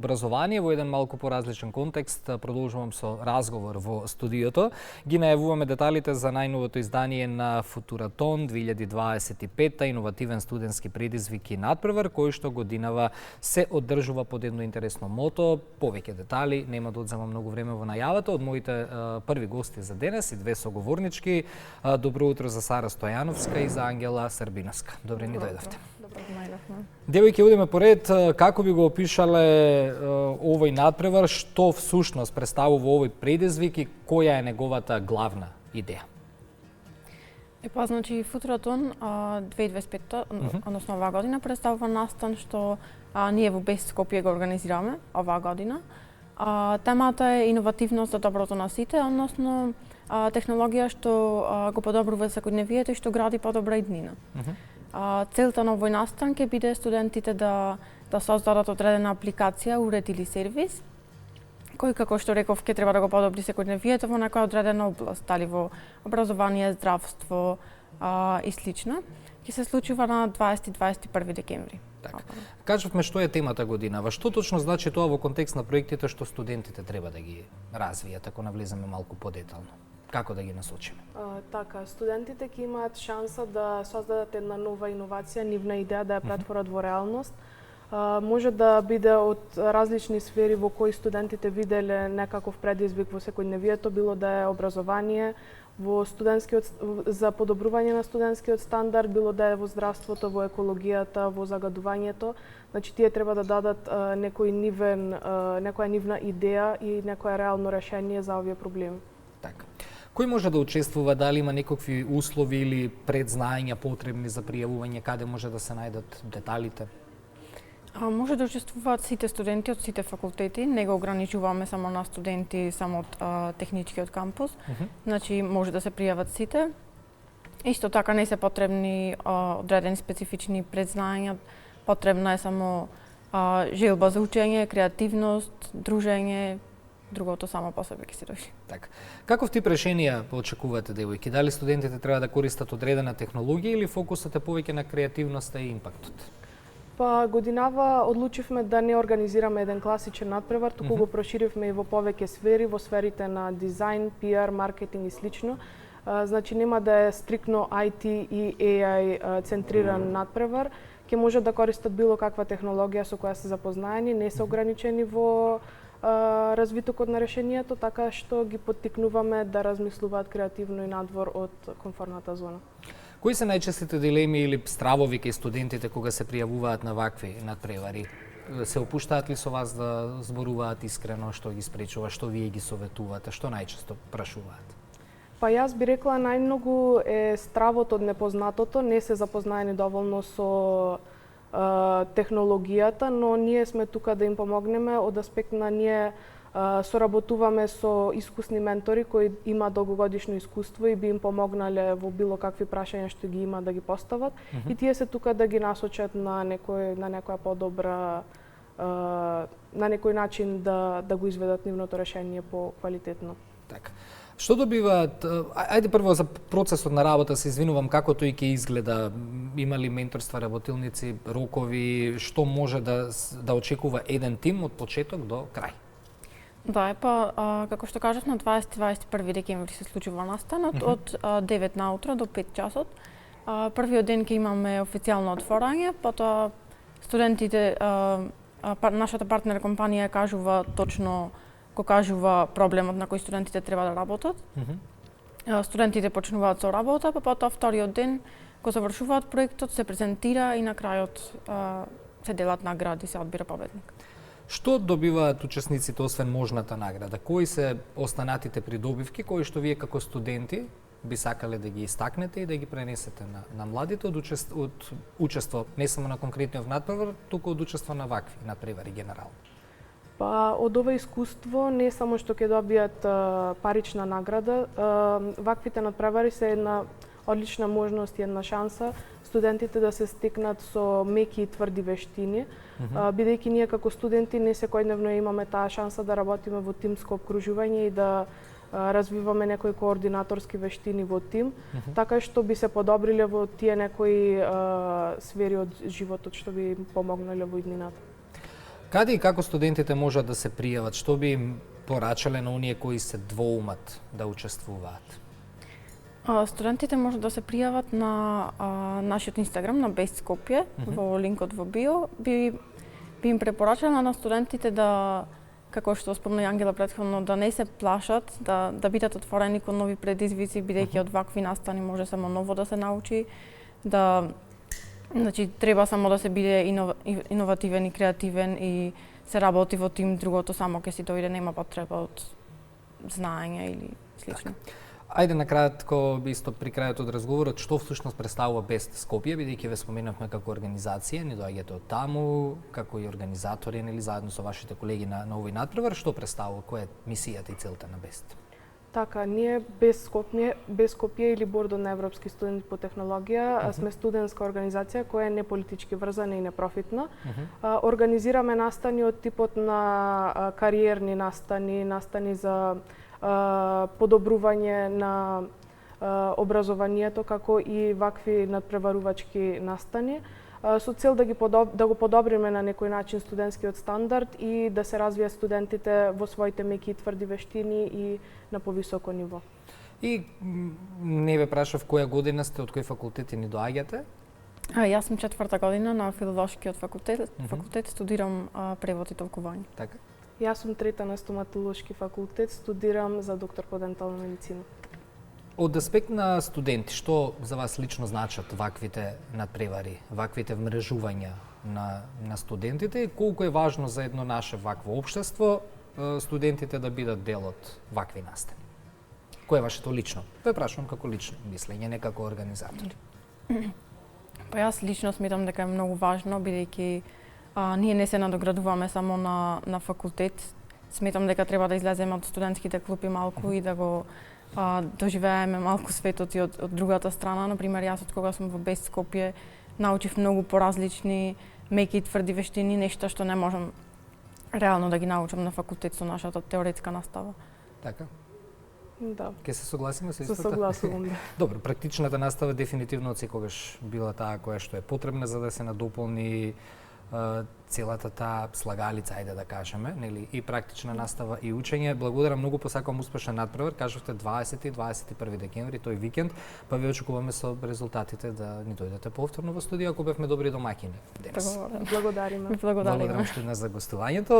Образование во еден малку поразличен контекст. Продолжувам со разговор во студиото. Ги најавуваме деталите за најновото издание на Футуратон 2025, иновативен студентски предизвик и надпревар, кој што годинава се одржува под едно интересно мото. Повеќе детали, нема да одзема многу време во најавата. Од моите први гости за денес и две соговорнички. Добро утро за Сара Стојановска и за Ангела Србиновска. Добре ни дојдовте. Девојки, одиме поред. Како би го опишале овој надпревар, што всушност представува овој предизвик и која е неговата главна идеја? Значи Футуратон 2025, односно оваа година, представува настан што ние во БЕС Скопје го организираме оваа година. Темата е иновативност за доброто на сите, односно технологија што го подобрува секојдневието и што гради подобра иднина. Целта на овој настан ќе биде студентите да создадат одредена апликација, уред или сервис, кој, како што реков, ќе треба да го подобри секојдневието во некоја одредена област, дали во образование, здравство и слично. Ќе се случува на 20-21 декември. Така. Кажавме што е темата годинава. Што точно значи тоа во контекст на проектите што студентите треба да ги развијат, ако навлеземе малку подетално? Како да ги насочиме? Така, студентите ќе имаат шанса да создадат една нова иновација, нивна идеја да ја претворат во реалност. Може да биде од различни сфери во кои студентите виделе некаков предизвик во секојдневието, било да е образование, во за подобрување на студентскиот стандард, било да е во здравството, во екологијата, во загадувањето. Значи, тие треба да дадат некоја нивна идеја и некоја реално решение за овие проблеми. Така. Кој може да учествува, дали има некакви услови или предзнаења потребни за пријавување, каде може да се најдат деталите? Може да учествуваат сите студенти од сите факултети, не го ограничуваме само на студенти само од техничкиот кампус. Значи може да се пријават сите. Исто така не се потребни одредени специфични предзнаења, потребна е само желба за учење, креативност, дружење, другото само по себе ќе се дошли. Така. Каков тип решенија очекувате, девојки? Дали студентите треба да користат одредена технологија или фокусот е повеќе на креативноста и импактот? Па годинава одлучивме да не организираме еден класичен надпревар, туку го проширивме и во повеќе сфери, во сферите на дизајн, PR, маркетинг и слично. Значи нема да е стрикно IT и AI центриран надпревар, ќе може да користат било каква технологија со која се запознаени, не се ограничени во развитокот на решението, така што ги поттикнуваме да размислуваат креативно и надвор од комфортната зона. Кои се најчестите дилеми или стравови кај студентите кога се пријавуваат на вакви надпревари? Се опуштаат ли со вас да зборуваат искрено, што ги спречува, што вие ги советувате, што најчесто прашуваат? Па јас би рекла најмногу е стравот од непознатото, не се запознаени доволно со технологијата, но ние сме тука да им помогнеме од аспект на ние соработуваме со искусни ментори кои има долгогодишно искуство и би им помогнале во било какви прашања што ги има да ги постават и тие се тука да ги насочат на некоја подобра на некој начин да го изведат нивното решение по квалитетно. Така. Што добиваат? Ајде прво за процесот на работа се извинувам, како тој ќе изгледа? Има ли менторства, работилници, рокови, што може да очекува еден тим од почеток до крај? Да, како што кажав, на 20-21 декември се случува настанот од 9 наутро до 5 часот. Првиот ден ќе имаме официјално отворање, потоа студентите, нашата партнер компанија кажува проблемот на кој студентите треба да работат. Студентите почнуваат со работа, потоа вториот ден го завршуваат проектот, се презентира и на крајот се делат награди, се одбира победник. Што добиваат учесниците освен можната награда? Кои се останатите придобивки кои што вие како студенти би сакале да ги истакнете и да ги пренесете на младите од учество не само на конкретниот надпревар, туку од учество на вакви надпревари генерално? Па од ова искуство не само што ќе добијат парична награда, ваквите надпревари се една одлична можност и една шанса студентите да се стекнат со меки и тврди вештини, бидејќи ние како студенти не секојдневно имаме таа шанса да работиме во тимско опкружување и да развиваме некои координаторски вештини во тим, така што би се подобриле во тие некои сфери од животот што би помогнале во иднината. Каде и како студентите можат да се пријават? Што би им порачале на оние кои се двоумат да учествуваат? Студентите можат да се пријават на нашиот Инстаграм, на Best Skopje, во линкот во био. Би им препорачала на студентите да, како што спомна Ангела претходно, да не се плашат, да бидат отворени кон нови предизвици, бидејќи од вакви настани може само ново да се научи, значи треба само да се биде иновативен и креативен и се работи во тим, другото само ќе си дојде, нема потреба од знаење или слично. Ајде на кратко, исто при крајот од разговорот, што всушност представува Best Skopje, бидејќи ве споменавме како организација, ни доаѓате од таму, како и организатори, нели заедно со вашите колеги на овој натпревар, што представува, која е мисијата и целта на Best? Така, ние Best Skopje или Бордот на европски студенти по технологија сме студентска организација која е неполитички врзана и непрофитна. Организираме настани од типот на кариерни настани, настани за подобрување на образованието, како и вакви надпреварувачки настани, со цел да го подобриме на некој начин студентскиот стандард и да се развијат студентите во своите меки и тврди вештини и на повисоко ниво. И не ве прашав која година сте, од кој факултет ни доаѓате? Јас сум 4-та година на филолошкиот факултет, студирам превод и толкување. Така. Јас сум 3-та на стоматолошки факултет, студирам за доктор по дентална медицина. Од аспект на студенти, што за вас лично значат ваквите надпревари, ваквите вмрежувања на студентите и колку е важно за едно наше вакво општество студентите да бидат дел од вакви настани? Кој е вашето лично? Ве прашувам како лично мислење, не како организатори. Па јас лично сметам дека е многу важно, бидејќи ние не се надоградуваме само на факултет. Сметам дека треба да излеземе од студентските клупи малку и да го доживееме малку светот и од другата страна. Например, јас од кога сум во Best Skopje научив многу поразлични меки и тврди вештини, нешта што не можам реално да ги научам на факултет со нашата теоретска настава. Така? Да. Ке се согласиме со Се истото? согласувам, да. Добро, практичната настава дефинитивно од секогаш била таа која што е потребна за да се надополни целата таа слагалица, ајде да кажеме, нели, и практична настава и учење. Благодарам многу, посакувам успешен надпревар. Кажавте 20 и 21 декември, тој викенд, па ве очекуваме со резултатите да ни дојдете повторно во студија, ако бевме добри домаќини денес. Благодариме. Благодариме. Благодарам уште еднаш за гостувањето.